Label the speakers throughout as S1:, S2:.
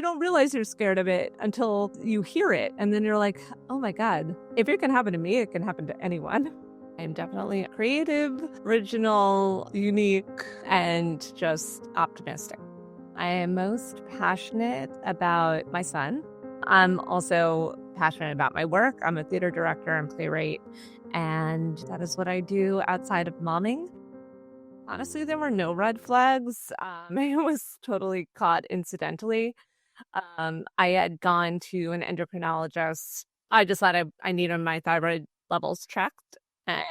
S1: don't realize you're scared of it until you hear it. And then you're like, oh my God, if it can happen to me, it can happen to anyone. I'm definitely creative, original, unique, and just optimistic. I am most passionate about my son. I'm also passionate about my work. I'm a theater director and playwright, and that is what I do outside of momming. Honestly, there were no red flags. I was totally caught incidentally. I had gone to an endocrinologist. I just thought I needed my thyroid levels checked. And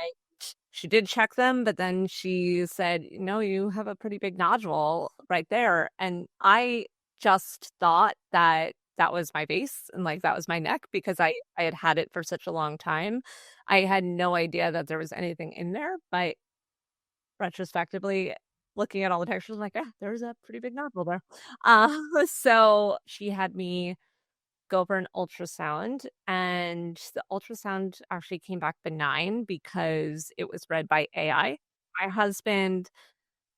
S1: she did check them, but then she said, no, you have a pretty big nodule right there. And I just thought that that was my face and like that was my neck because I had had it for such a long time. I had no idea that there was anything in there, but retrospectively, looking at all the pictures, I'm like, yeah, there's a pretty big nodule there. So she had me go for an ultrasound, and the ultrasound actually came back benign because it was read by AI. My husband,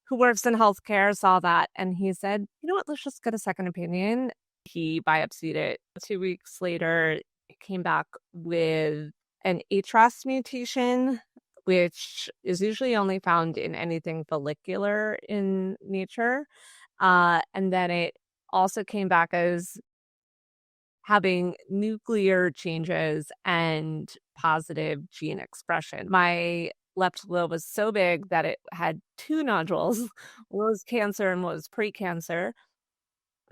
S1: who works in healthcare, saw that and he said, you know what, let's just get a second opinion. He biopsied it. 2 weeks later, it came back with an HRAS mutation, which is usually only found in anything follicular in nature. And then it also came back as having nuclear changes and positive gene expression. My left lobe was so big that it had two nodules. One was cancer and one was precancer.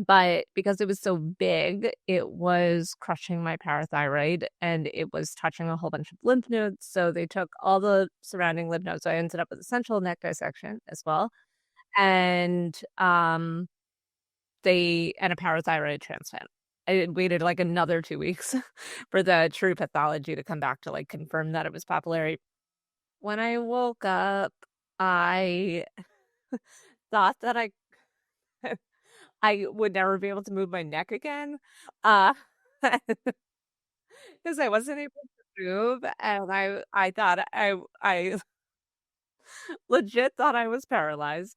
S1: But because it was so big, it was crushing my parathyroid and it was touching a whole bunch of lymph nodes. So they took all the surrounding lymph nodes. So I ended up with a central neck dissection as well. And and a parathyroid transplant. I waited like another 2 weeks for the true pathology to come back to like confirm that it was papillary. When I woke up, I thought that I would never be able to move my neck again, because I wasn't able to move, and I thought I legit thought I was paralyzed.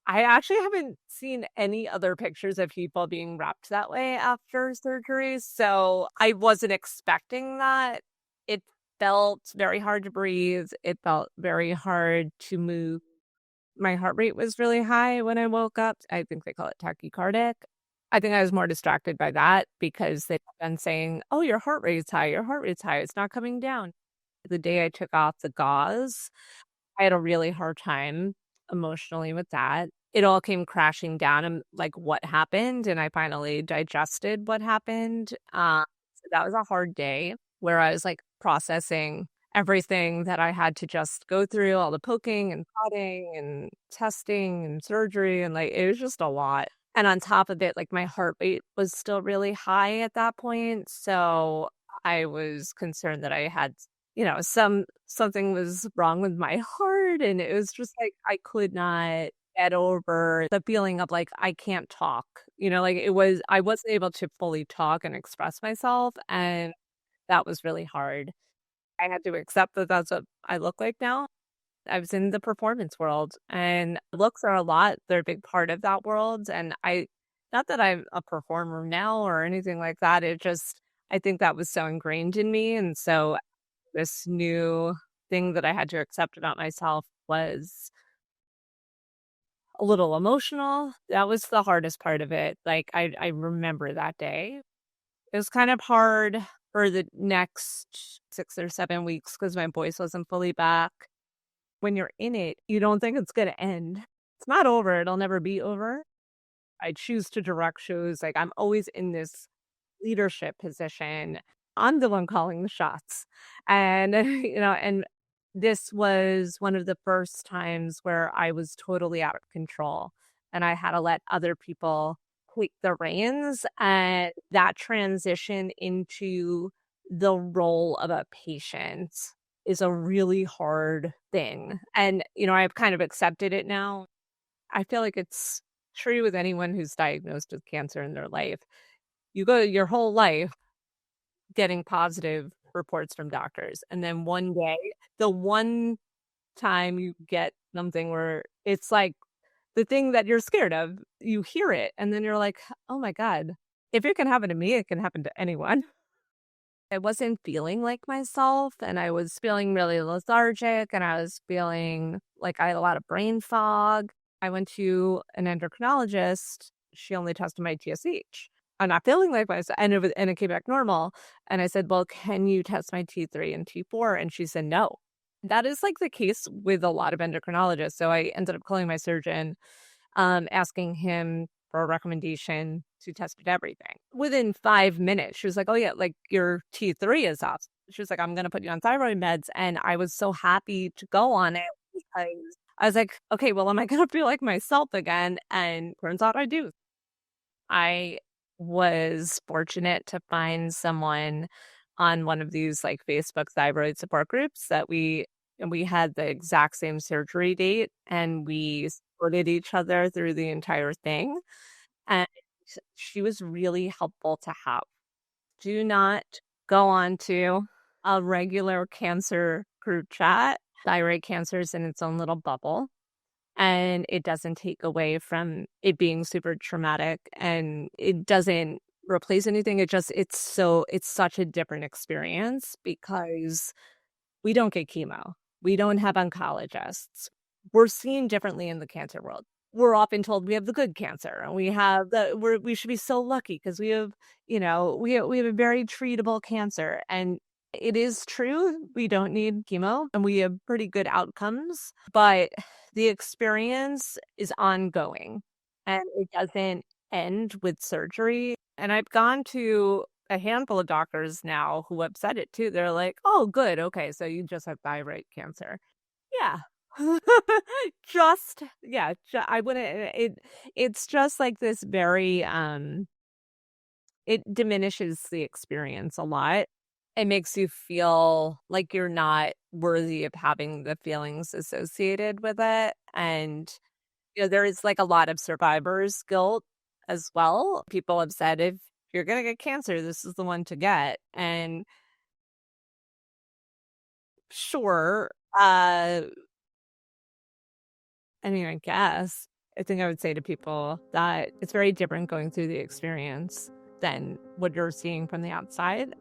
S1: I actually haven't seen any other pictures of people being wrapped that way after surgery, so I wasn't expecting that. It felt very hard to breathe. It felt very hard to move. My heart rate was really high when I woke up. I think they call it tachycardic. I think I was more distracted by that because they've been saying, "Oh, your heart rate's high. Your heart rate's high. It's not coming down." The day I took off the gauze, I had a really hard time emotionally with that. It all came crashing down and like what happened, and I finally digested what happened. So that was a hard day where I was like processing everything that I had to just go through, all the poking and prodding and testing and surgery, and like it was just a lot. And on top of it, like my heart rate was still really high at that point. So I was concerned that I had, something was wrong with my heart. And it was just like I could not get over the feeling of like I can't talk. Like I wasn't able to fully talk and express myself. And that was really hard. I had to accept that that's what I look like now. I was in the performance world and looks are they're a big part of that world. And not that I'm a performer now or anything like that. I think that was so ingrained in me. And so this new thing that I had to accept about myself was a little emotional. That was the hardest part of it. Like I remember that day. It was kind of hard for the next 6 or 7 weeks because my voice wasn't fully back. When you're in it, you don't think it's going to end. It's not over. It'll never be over. I choose to direct shows. Like I'm always in this leadership position. I'm the one calling the shots. And, and this was one of the first times where I was totally out of control and I had to let other people take the reins. And that transition into the role of a patient is a really hard thing. And, I've kind of accepted it now. I feel like it's true with anyone who's diagnosed with cancer in their life. You go your whole life getting positive reports from doctors. And then one day, the one time you get something where it's like the thing that you're scared of, you hear it. And then you're like, oh my God, if it can happen to me, it can happen to anyone. I wasn't feeling like myself, and I was feeling really lethargic, and I was feeling like I had a lot of brain fog. I went to an endocrinologist. She only tested my TSH. I'm not feeling like myself, and it came back normal. And I said, "Well, can you test my T3 and T4?" And she said, "No." That is like the case with a lot of endocrinologists. So I ended up calling my surgeon, asking him for a recommendation to test everything. Within 5 minutes, she was like, "Oh yeah, like your T3 is off." She was like, "I'm gonna put you on thyroid meds." And I was so happy to go on it because I was like, "Okay, well, am I gonna feel like myself again?" And turns out I do. I was fortunate to find someone on one of these like Facebook thyroid support groups that we had the exact same surgery date, and we supported each other through the entire thing. And she was really helpful to have. Do not go on to a regular cancer group chat. Thyroid cancer is in its own little bubble, and it doesn't take away from it being super traumatic, and it doesn't replace anything. It's such a different experience because we don't get chemo. We don't have oncologists. We're seen differently in the cancer world. We're often told we have the good cancer, and we should be so lucky because we have, we have a very treatable cancer. And it is true, we don't need chemo and we have pretty good outcomes, but the experience is ongoing and it doesn't end with surgery. And I've gone to a handful of doctors now who have said it too. They're like, "Oh, good. Okay, so you just have thyroid cancer." Yeah. I wouldn't it's just like this very it diminishes the experience a lot. It makes you feel like you're not worthy of having the feelings associated with it. And there is like a lot of survivor's guilt as well. People have said if you're gonna get cancer, this is the one to get. And sure, I mean, I guess I think I would say to people that it's very different going through the experience than what you're seeing from the outside.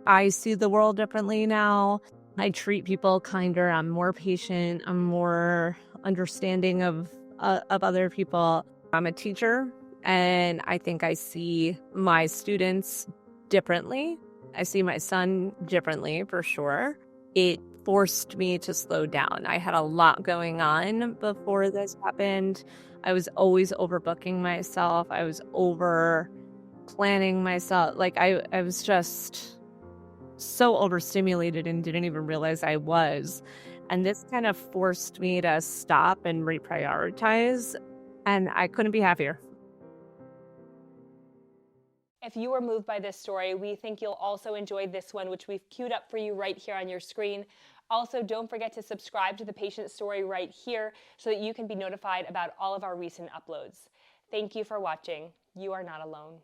S1: I see the world differently now. I treat people kinder. I'm more patient. I'm more understanding of other people. I'm a teacher, and I think I see my students differently. I see my son differently for sure. It forced me to slow down. I had a lot going on before this happened. I was always overbooking myself. I was over planning myself. Like I was just so overstimulated and didn't even realize I was. And this kind of forced me to stop and reprioritize. And I couldn't be happier.
S2: If you were moved by this story, we think you'll also enjoy this one, which we've queued up for you right here on your screen. Also, don't forget to subscribe to the patient story right here so that you can be notified about all of our recent uploads. Thank you for watching. You are not alone.